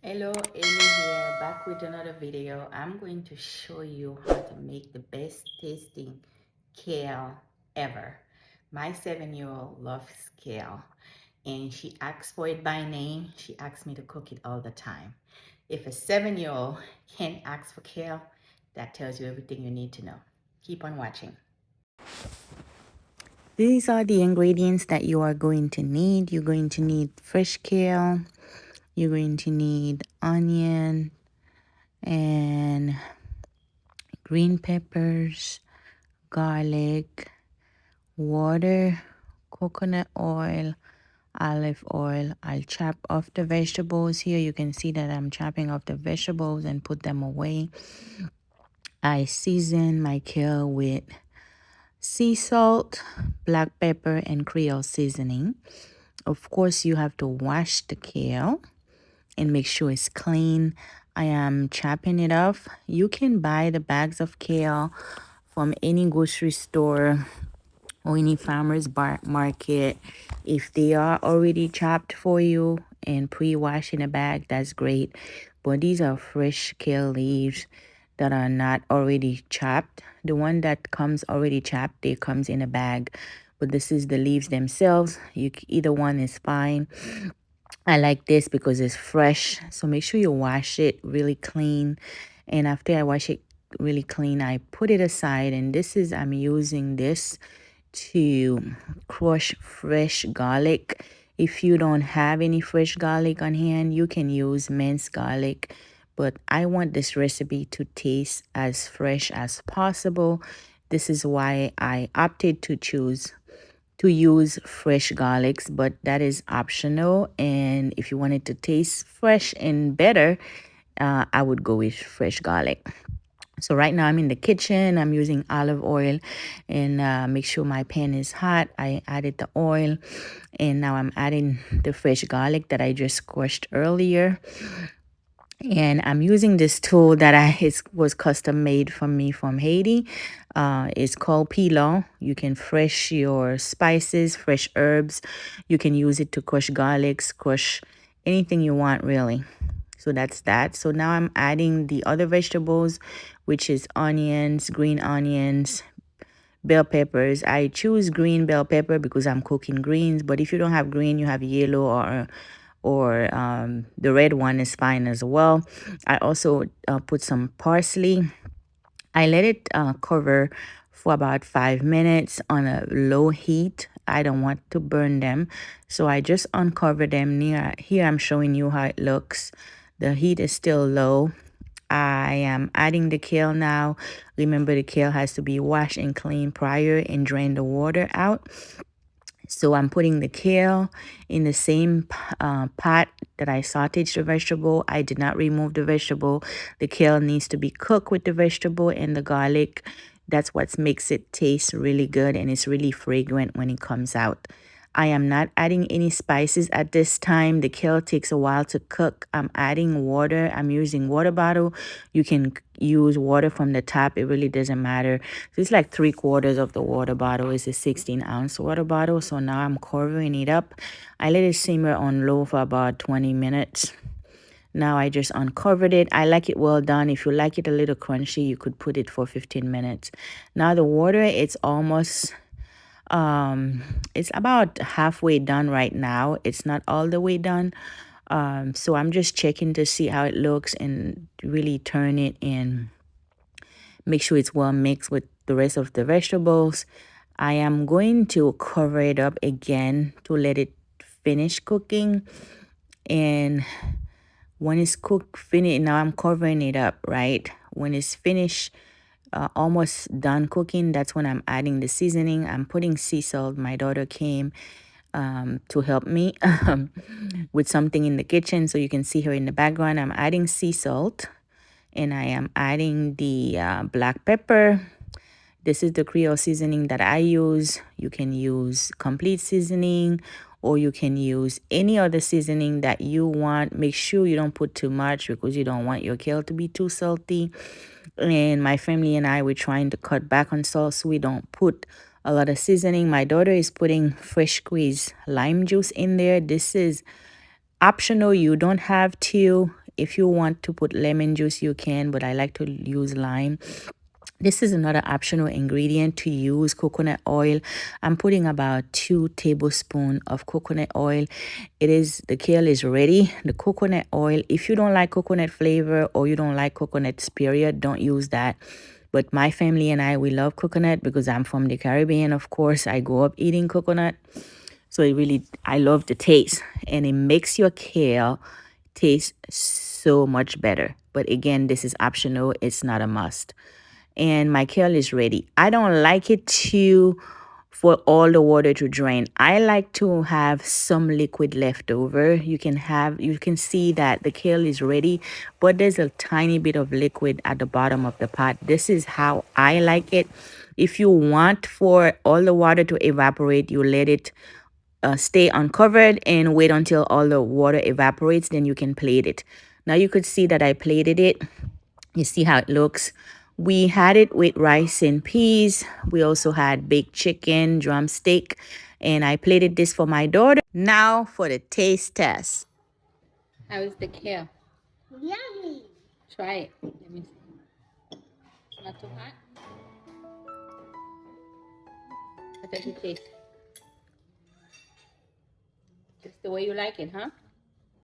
Hello, Aimee here, back with another video. I'm going to show you how to make the best tasting kale ever. My 7-year-old loves kale and she asks for it by name. She asks me to cook it all the time. If a 7-year-old can ask for kale, that tells you everything you need to know. Keep on watching. These are the ingredients that you are going to need. You're going to need fresh kale. You're going to need onion and green peppers, garlic, water, coconut oil, olive oil. I'll chop off the vegetables here. You can see that I'm chopping off the vegetables and put them away. I season my kale with sea salt, black pepper, and Creole seasoning. Of course, you have to wash the kale and make sure it's clean. I am chopping it off. You can buy the bags of kale from any grocery store or any farmer's market. If they are already chopped for you and pre-washed in a bag, that's great. But these are fresh kale leaves that are not already chopped. The one that comes already chopped, they comes in a bag. But this is the leaves themselves. Either one is fine. I like this because it's fresh. So make sure you wash it really clean. And after I wash it really clean, I put it aside. And I'm using this to crush fresh garlic. If you don't have any fresh garlic on hand, you can use minced garlic. But I want this recipe to taste as fresh as possible. This is why I opted to use fresh garlics, but that is optional. And if you want it to taste fresh and better, I would go with fresh garlic. So right now I'm in the kitchen. I'm using olive oil and make sure my pan is hot. I added the oil and now I'm adding the fresh garlic that I just crushed earlier. And I'm using this tool that was custom made for me from Haiti. It's called Pilon. You can fresh your spices, fresh herbs. You can use it to crush garlics, crush anything you want really. So that's that. So now I'm adding the other vegetables, which is onions, green onions, bell peppers. I choose green bell pepper because I'm cooking greens, but if you don't have green, you have yellow or the red one is fine as well. I also put some parsley. I let it cover for about 5 minutes on a low heat. I don't want to burn them, so I just uncover them. Near here I'm showing you how it looks. The heat is still low. I am adding the kale now. Remember, the kale has to be washed and cleaned prior and drain the water out. So I'm putting the kale in the same pot that I sauteed the vegetable. I did not remove the vegetable. The kale needs to be cooked with the vegetable and the garlic. That's what makes it taste really good and it's really fragrant when it comes out. I am not adding any spices at this time. The kale takes a while to cook. I'm adding water. I'm using water bottle. You can use water from the tap. It really doesn't matter. So it's like 3/4 of the water bottle is a 16-ounce water bottle. So now I'm covering it up. I let it simmer on low for about 20 minutes. Now I just uncovered it. I like it well done. If you like it a little crunchy, you could put it for 15 minutes. Now the water, it's about halfway done right now. It's not all the way done. So I'm just checking to see how it looks and really turn it and make sure it's well mixed with the rest of the vegetables. I am going to cover it up again to let it finish cooking. And when it's cooked, finish. Now I'm covering it up, right? When it's finished, almost done cooking, that's when I'm adding the seasoning. I'm putting sea salt. My daughter came to help me with something in the kitchen. So you can see her in the background. I'm adding sea salt and I am adding the black pepper. This is the Creole seasoning that I use. You can use complete seasoning or you can use any other seasoning that you want. Make sure you don't put too much because you don't want your kale to be too salty. And my family and I, we're trying to cut back on salt so we don't put a lot of seasoning. My daughter is putting fresh squeezed lime juice in there. This is optional. You don't have to. If you want to put lemon juice, you can, but I like to use lime. This is another optional ingredient to use, coconut oil. I'm putting about 2 tablespoons of coconut oil. The kale is ready. The coconut oil, if you don't like coconut flavor or you don't like coconuts, period, don't use that. But my family and I, we love coconut because I'm from the Caribbean, of course. I grew up eating coconut. So I love the taste. And it makes your kale taste so much better. But again, this is optional. It's not a must. And my kale is ready. I don't like it for all the water to drain. I like to have some liquid left over. You can see that the kale is ready, but there's a tiny bit of liquid at the bottom of the pot. This is how I like it. If you want for all the water to evaporate, you let it stay uncovered and wait until all the water evaporates, then you can plate it. Now you could see that I plated it. You see how it looks. We had it with rice and peas. We also had baked chicken, drumstick, and I plated this for my daughter. Now for the taste test. How is the kale? Yummy. Try it. Let me see. It's not too hot. How does it taste? Just the way you like it, huh?